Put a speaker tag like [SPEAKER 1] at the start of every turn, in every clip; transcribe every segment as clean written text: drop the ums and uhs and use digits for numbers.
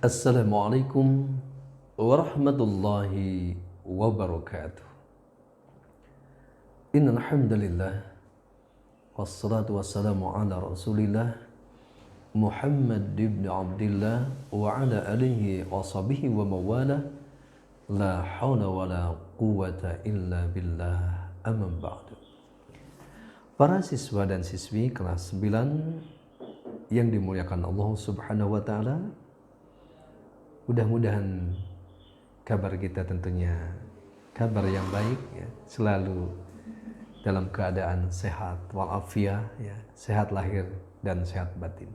[SPEAKER 1] Assalamualaikum warahmatullahi wabarakatuh. Innal hamdalillah wassalatu wassalamu ala Rasulillah Muhammad ibn Abdullah wa ala alihi wa sahbihi wa mawala. La haula wa la quwwata illa billah. Amma ba'du. Para siswa dan siswi kelas 9 yang dimuliakan Allah Subhanahu wa taala, mudah-mudahan kabar kita tentunya kabar yang baik ya, selalu dalam keadaan sehat walafiat ya, sehat lahir dan sehat batin.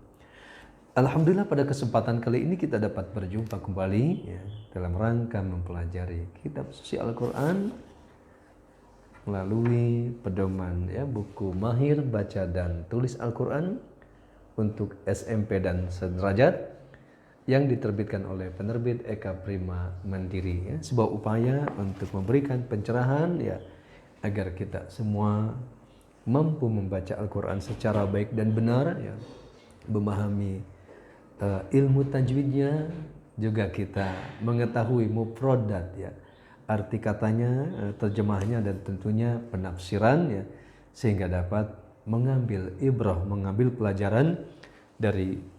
[SPEAKER 1] Alhamdulillah pada kesempatan kali ini kita dapat berjumpa kembali ya, dalam rangka mempelajari kitab suci Al-Qur'an melalui pedoman ya, buku Mahir Baca dan Tulis Al-Qur'an untuk SMP dan sederajat yang diterbitkan oleh penerbit Eka Prima Mandiri ya, sebuah upaya untuk memberikan pencerahan ya, agar kita semua mampu membaca Al-Quran secara baik dan benar ya, memahami ilmu tajwidnya, juga kita mengetahui mufradat ya, arti katanya, terjemahnya, dan tentunya penafsiran ya, sehingga dapat mengambil ibrah, mengambil pelajaran dari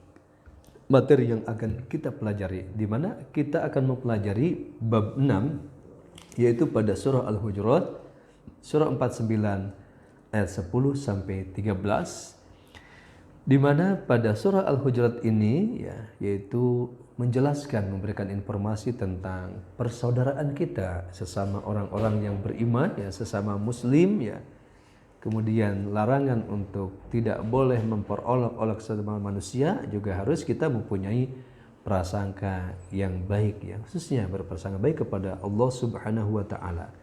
[SPEAKER 1] materi yang akan kita pelajari, di mana kita akan mempelajari bab 6, yaitu pada surah Al-Hujurat, surah 49 ayat 10 sampai 13, di mana pada surah Al-Hujurat ini ya, yaitu menjelaskan, memberikan informasi tentang persaudaraan kita sesama orang-orang yang beriman ya, sesama muslim ya. Kemudian larangan untuk tidak boleh memperolok-olok sesama manusia, juga harus kita mempunyai prasangka yang baik ya, khususnya berprasangka baik kepada Allah Subhanahu wa taala.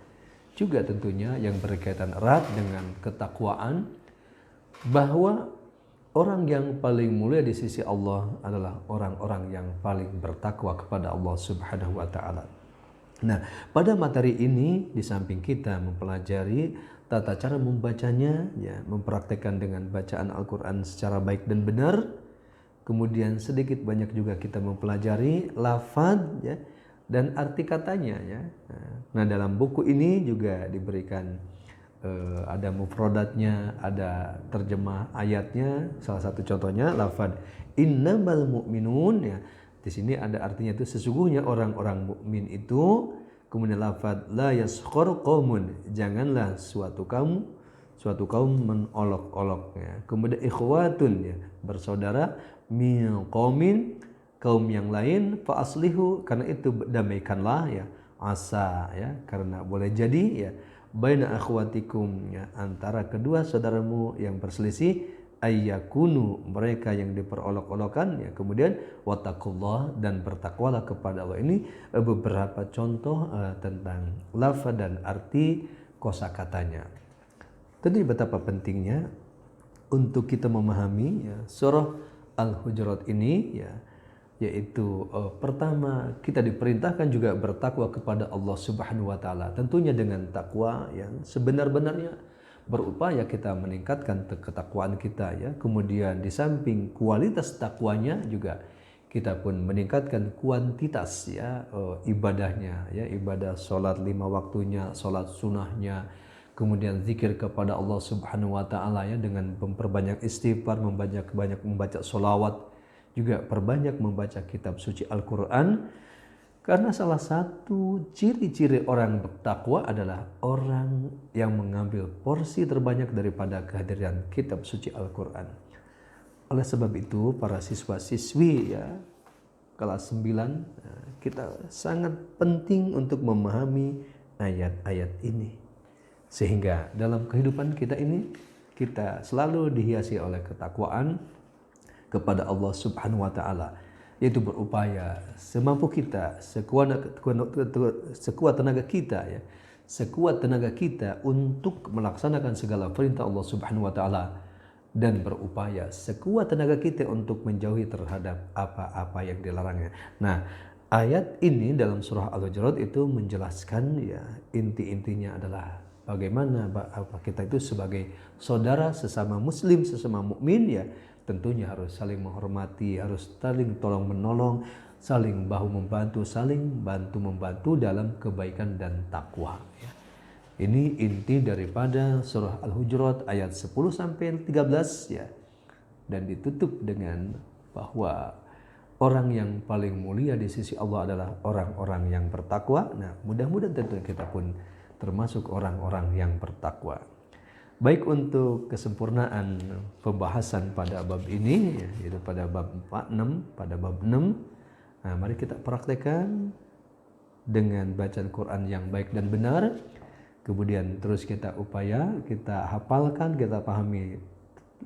[SPEAKER 1] Juga tentunya yang berkaitan erat dengan ketakwaan, bahwa orang yang paling mulia di sisi Allah adalah orang-orang yang paling bertakwa kepada Allah Subhanahu wa taala. Nah, pada materi ini di samping kita mempelajari tata cara membacanya ya, mempraktekkan dengan bacaan Al-Quran secara baik dan benar, kemudian sedikit banyak juga kita mempelajari lafaz ya, dan arti katanya ya. Nah, dalam buku ini juga diberikan ada mufradatnya, ada terjemah ayatnya. Salah satu contohnya lafaz innamal mu'minun ya. Di sini ada artinya itu sesungguhnya orang-orang mukmin itu. Kemudian lafaz la yaskhar qaumun, janganlah suatu kaum menolok-olok ya. Kemudian ikhwatun ya, bersaudara, min qaumin, kaum yang lain, fa aslihu, karena itu damaikanlah ya, asa ya, karena boleh jadi ya, baina akhwatikum ya, antara kedua saudaramu yang berselisih, ayyakunu, mereka yang diperolok-olokan ya. Kemudian wattaqullah, dan bertakwalah kepada Allah. Ini beberapa contoh tentang lafaz dan arti kosakatanya. Tentu betapa pentingnya untuk kita memahami ya, surah Al-Hujurat ini ya, yaitu pertama kita diperintahkan juga bertakwa kepada Allah Subhanahu wa taala, tentunya dengan takwa yang sebenar-benarnya, berupaya kita meningkatkan ketakwaan kita ya. Kemudian di samping kualitas takwanya juga kita pun meningkatkan kuantitas ya, ibadahnya ya, ibadah sholat 5 waktunya, sholat sunnahnya, kemudian zikir kepada Allah Subhanahu wa taala ya, dengan memperbanyak istighfar, banyak membaca sholawat, juga perbanyak membaca kitab suci Al-Quran. Karena salah satu ciri-ciri orang bertakwa adalah orang yang mengambil porsi terbanyak daripada kehadiran kitab suci Al-Quran. Oleh sebab itu para siswa-siswi ya, kelas 9, kita sangat penting untuk memahami ayat-ayat ini. Sehingga dalam kehidupan kita ini, kita selalu dihiasi oleh ketakwaan kepada Allah Subhanahu wa taala, yaitu berupaya semampu kita, sekuat tenaga kita ya, sekuat tenaga kita untuk melaksanakan segala perintah Allah Subhanahu wa taala, dan berupaya sekuat tenaga kita untuk menjauhi terhadap apa-apa yang dilarangnya. Nah, ayat ini dalam surah Al-Hujurat itu menjelaskan ya, inti-intinya adalah bagaimana kita itu sebagai saudara sesama muslim, sesama mukmin ya, tentunya harus saling menghormati, harus saling tolong menolong, saling bahu-membantu, saling bantu-membantu dalam kebaikan dan takwa. Ya. Ini inti daripada surah Al-Hujurat ayat 10-13 ya. Dan ditutup dengan bahwa orang yang paling mulia di sisi Allah adalah orang-orang yang bertakwa. Nah, mudah-mudahan tentu kita pun termasuk orang-orang yang bertakwa. Baik, untuk kesempurnaan pembahasan pada bab ini, yaitu pada bab 46, pada bab 6, nah, mari kita praktekkan dengan bacaan Quran yang baik dan benar. Kemudian terus kita upaya, kita hafalkan, kita pahami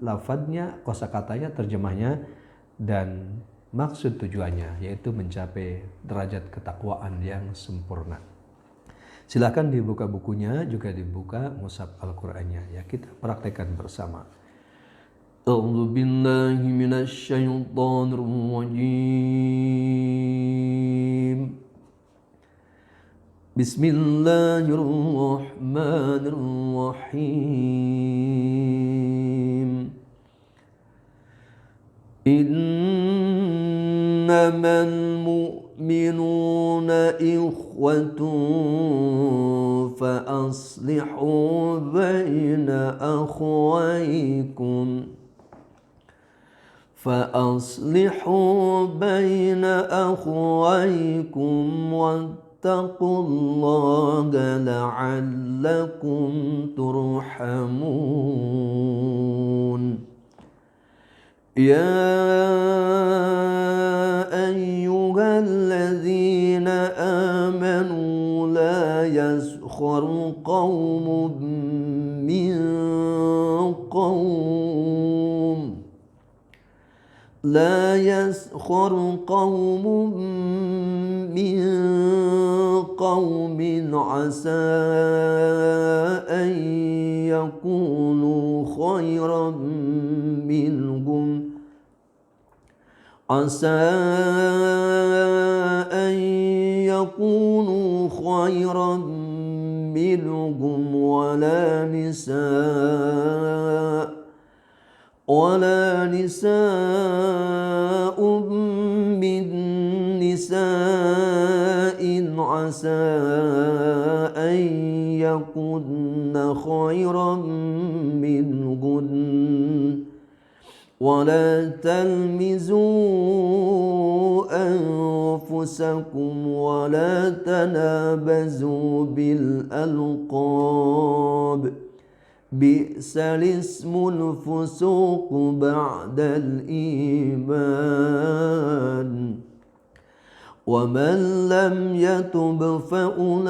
[SPEAKER 1] lafadznya, kosakatanya, terjemahnya, dan maksud tujuannya, yaitu mencapai derajat ketakwaan yang sempurna. Silakan dibuka bukunya, juga dibuka mushaf Al-Qur'annya. Ya, kita praktekkan bersama. A'udzu billahi minasy syaithanir rajim. Bismillahirrahmanirrahim. Innamal mu'minuna ikhwatun fa aslihu baina akhawaykum wattaqullaha la'allakum turhamun. Ya ayyuhalladzina amanu la yaskhar qaumun min qaum لا يسخر قوم من قوم عسى أن يكونوا خيرا منهم عسى أن يكونوا خيرا منهم ولا نساء من نساء عسى أن يكن خيرا منهن ولا تلمزوا أنفسكم ولا تنابزوا بالألقاب بئس الاسم الفسوق بعد الإيمان ومن لم يتب فأولئك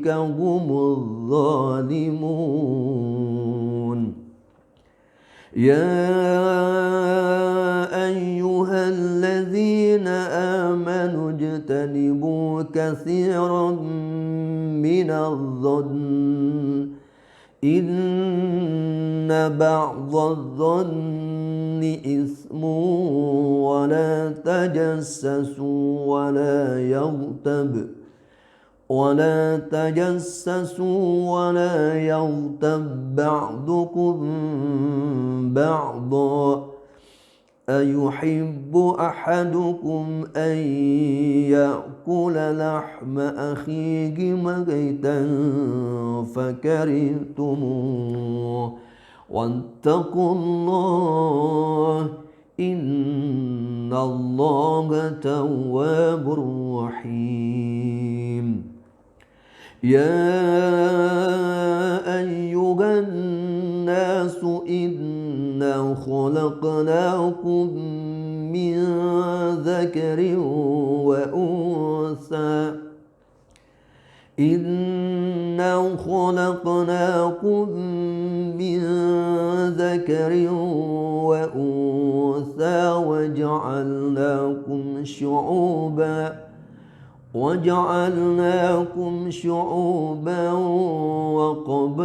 [SPEAKER 1] هم الظالمون. يا أيها الذين آمنوا اجتنبوا كثيرا من الظن إن بعض الظن إثم ولا تجسسوا ولا يغتب بعضكم بعضا أيحب أحدكم أن يأكل لحم أخيه ميتا فكرهتموه واتقوا الله إن الله تواب رحيم. يا أيها الناس إنا خلقناكم من ذكر وأنثى وجعلناكم شعوبا وقبائل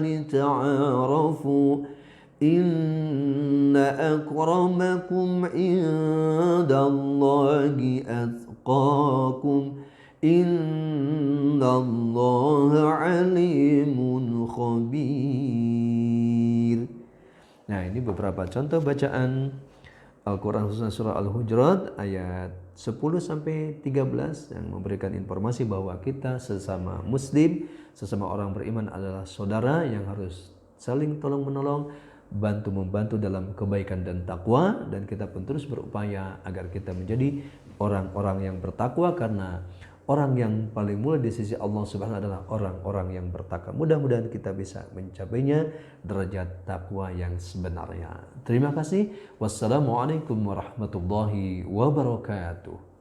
[SPEAKER 1] لتعارفوا إن أكرمكم عند الله أتقاكم إن الله عليم خبير. Nah, ini beberapa contoh bacaan Al-Quran khususnya surah Al-Hujurat ayat 10 sampai 13 yang memberikan informasi bahwa kita sesama muslim, sesama orang beriman adalah saudara yang harus saling tolong menolong, bantu membantu dalam kebaikan dan takwa, dan kita pun terus berupaya agar kita menjadi orang-orang yang bertakwa, karena orang yang paling mulia di sisi Allah Subhanahu adalah orang-orang yang bertakwa. Mudah-mudahan kita bisa mencapainya derajat takwa yang sebenarnya. Terima kasih. Wassalamualaikum warahmatullahi wabarakatuh.